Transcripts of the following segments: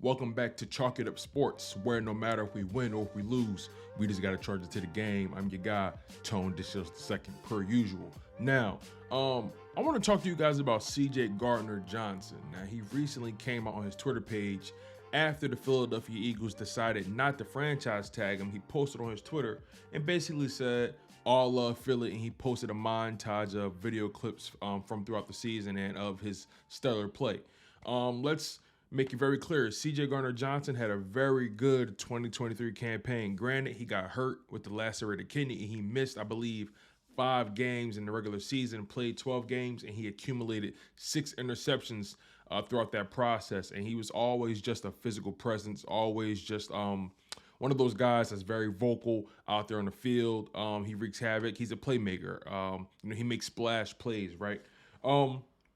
Welcome back to Chalk It Up Sports, where no matter if we win or if we lose, we just got to charge it to the game. I'm your guy, Tone DeShields II, per usual. Now, I want to talk to you guys about CJ Gardner-Johnson. Now, he recently came out on his Twitter page after the Philadelphia Eagles decided not to franchise tag him. He posted on his Twitter and basically said, "All love Philly," and he posted a montage of video clips from throughout the season and of his stellar play. Let's make it very clear. CJ Gardner-Johnson had a very good 2023 campaign. Granted, he got hurt with the lacerated kidney and he missed, I believe, 5 games in the regular season, played 12 games, and he accumulated 6 interceptions throughout that process. And he was always just a physical presence, always just one of those guys that's very vocal out there on the field. He wreaks havoc. He's a playmaker. He makes splash plays, right?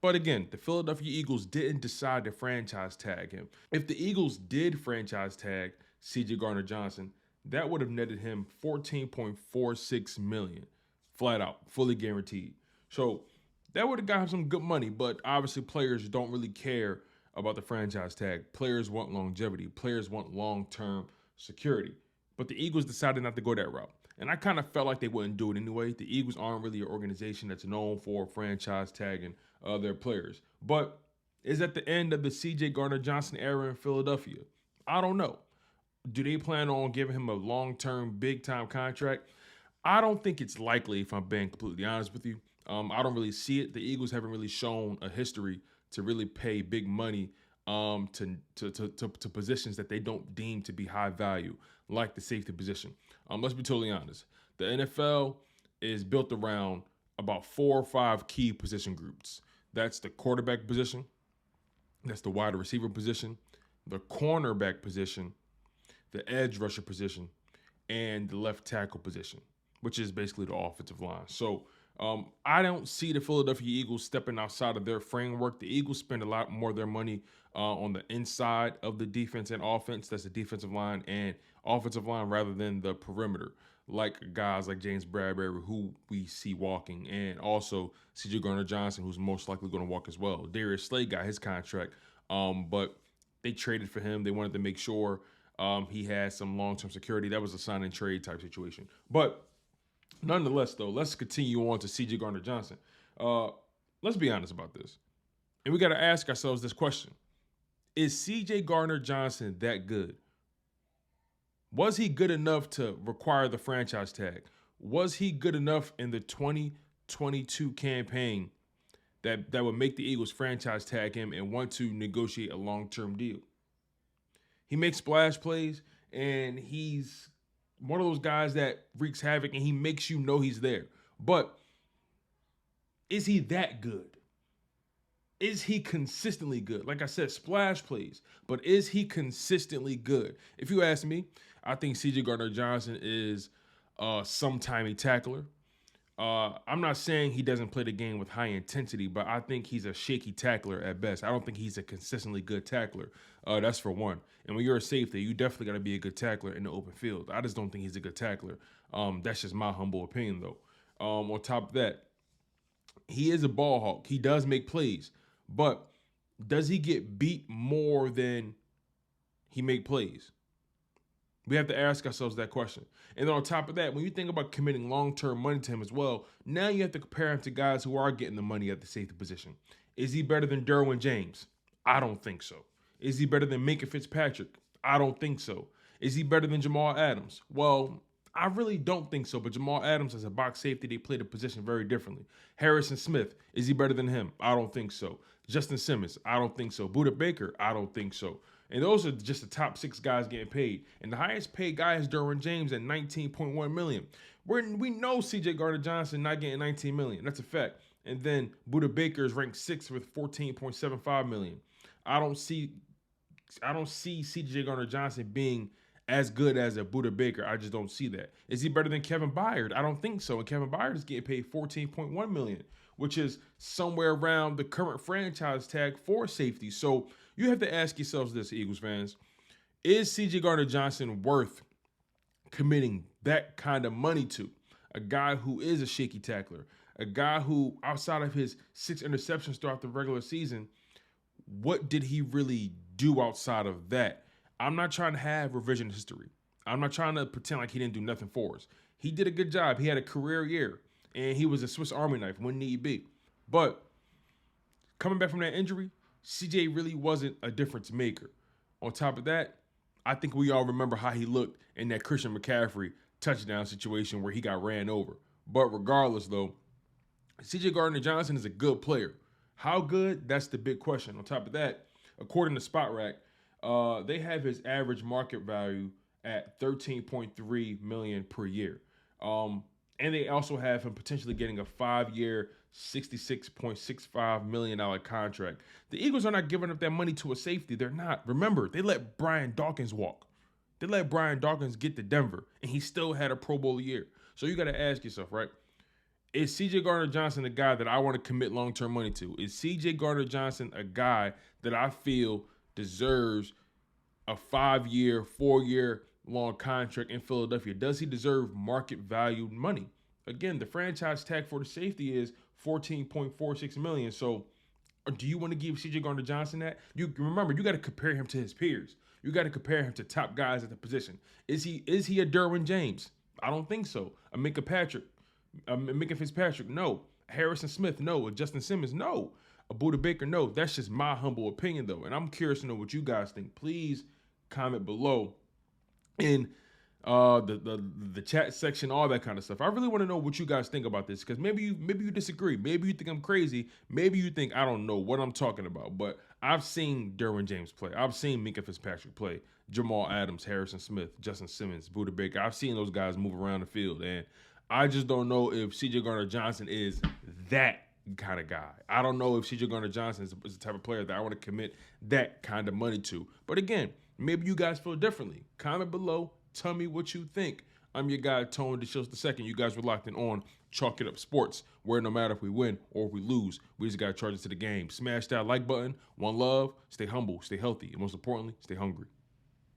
But again, the Philadelphia Eagles didn't decide to franchise tag him. If the Eagles did franchise tag CJ Gardner-Johnson, that would have netted him $14.46 million, flat out, fully guaranteed. So that would have got him some good money, but obviously players don't really care about the franchise tag. Players want longevity. Players want long-term security. But the Eagles decided not to go that route. And I kind of felt like they wouldn't do it anyway. The Eagles aren't really an organization that's known for franchise tagging their players. But is that the end of the CJ Gardner-Johnson era in Philadelphia? I don't know. Do they plan on giving him a long-term, big-time contract? I don't think it's likely, if I'm being completely honest with you. I don't really see it. The Eagles haven't really shown a history to really pay big money to positions that they don't deem to be high value, like the safety position. Let's be totally honest. The NFL is built around about 4 or 5 key position groups. That's the quarterback position, that's the wide receiver position, the cornerback position, the edge rusher position, and the left tackle position, which is basically the offensive line. So I don't see the Philadelphia Eagles stepping outside of their framework. The Eagles spend a lot more of their money on the inside of the defense and offense. That's the defensive line and offensive line rather than the perimeter, like guys like James Bradbury, who we see walking, and also CJ Gardner-Johnson, who's most likely going to walk as well. Darius Slay got his contract, but they traded for him. They wanted to make sure he had some long-term security. That was a sign and trade type situation. But nonetheless, though, let's continue on to CJ Gardner-Johnson. Let's be honest about this. And we got to ask ourselves this question. Is CJ Gardner-Johnson that good? Was he good enough to require the franchise tag? Was he good enough in the 2022 campaign that would make the Eagles franchise tag him and want to negotiate a long-term deal? He makes splash plays, and he's one of those guys that wreaks havoc, and he makes you know he's there. But is he that good? Is he consistently good? Like I said, splash plays, but is he consistently good? If you ask me, I think CJ Gardner-Johnson is some timey tackler. I'm not saying he doesn't play the game with high intensity, but I think he's a shaky tackler at best. I don't think he's a consistently good tackler. That's for one. And when you're a safety, you definitely got to be a good tackler in the open field. I just don't think he's a good tackler. That's just my humble opinion, though. On top of that, he is a ball hawk. He does make plays. But does he get beat more than he make plays? We have to ask ourselves that question. And then on top of that, when you think about committing long-term money to him as well, now you have to compare him to guys who are getting the money at the safety position. Is he better than Derwin James? I don't think so. Is he better than Minkah Fitzpatrick? I don't think so. Is he better than Jamal Adams? Well, I really don't think so, but Jamal Adams as a box safety, they play the position very differently. Harrison Smith, is he better than him? I don't think so. Justin Simmons, I don't think so. Budda Baker, I don't think so. And those are just the top 6 guys getting paid. And the highest paid guy is Derwin James at $19.1 million. We know CJ Gardner-Johnson not getting $19 million. That's a fact. And then Budda Baker is ranked 6th with $14.75 million. I don't see CJ Gardner-Johnson being as good as a Budda Baker. I just don't see that. Is he better than Kevin Byard? I don't think so. And Kevin Byard is getting paid $14.1 million, which is somewhere around the current franchise tag for safety. So you have to ask yourselves this, Eagles fans. Is CJ Gardner-Johnson worth committing that kind of money to? A guy who is a shaky tackler, a guy who, outside of his 6 interceptions throughout the regular season, what did he really do outside of that. I'm not trying to have revision history. I'm not trying to pretend like he didn't do nothing for us. He did a good job. He had a career year, and he was a Swiss Army knife when need be. But coming back from that injury, CJ really wasn't a difference maker. On top of that, I think we all remember how he looked in that Christian McCaffrey touchdown situation where he got ran over. But regardless, though, CJ Gardner-Johnson is a good player. How good? That's the big question. On top of that, according to SpotRack, they have his average market value at $13.3 million per year. And they also have him potentially getting a 5-year, $66.65 million contract. The Eagles are not giving up that money to a safety. They're not. Remember, they let Brian Dawkins walk. They let Brian Dawkins get to Denver, and he still had a Pro Bowl year. So you got to ask yourself, right? Is CJ Gardner-Johnson a guy that I want to commit long-term money to? Is CJ Gardner-Johnson a guy that I feel deserves a 5-year, 4-year long contract in Philadelphia? Does he deserve market value money? Again, the franchise tag for the safety is $14.46 million. So do you want to give CJ Gardner-Johnson that? You remember, you got to compare him to his peers. You got to compare him to top guys at the position. Is he a Derwin James? I don't think so. A Minka Fitzpatrick, no. Harrison Smith, no. A Justin Simmons, no. A Buda Baker, no. That's just my humble opinion, though. And I'm curious to know what you guys think. Please comment below in the chat section, all that kind of stuff. I really want to know what you guys think about this, because maybe you disagree. Maybe you think I'm crazy. Maybe you think I don't know what I'm talking about. But I've seen Derwin James play. I've seen Minka Fitzpatrick play. Jamal Adams, Harrison Smith, Justin Simmons, Buda Baker. I've seen those guys move around the field, and I just don't know if CJ Gardner-Johnson is that kind of guy. I don't know if CJ Gardner-Johnson is the type of player that I want to commit that kind of money to. But again, maybe you guys feel differently. Comment below. Tell me what you think. I'm your guy, Tone DeShields II. You guys were locked in on Chalk It Up Sports, where no matter if we win or if we lose, we just got to charge it to the game. Smash that like button. One love. Stay humble. Stay healthy. And most importantly, stay hungry.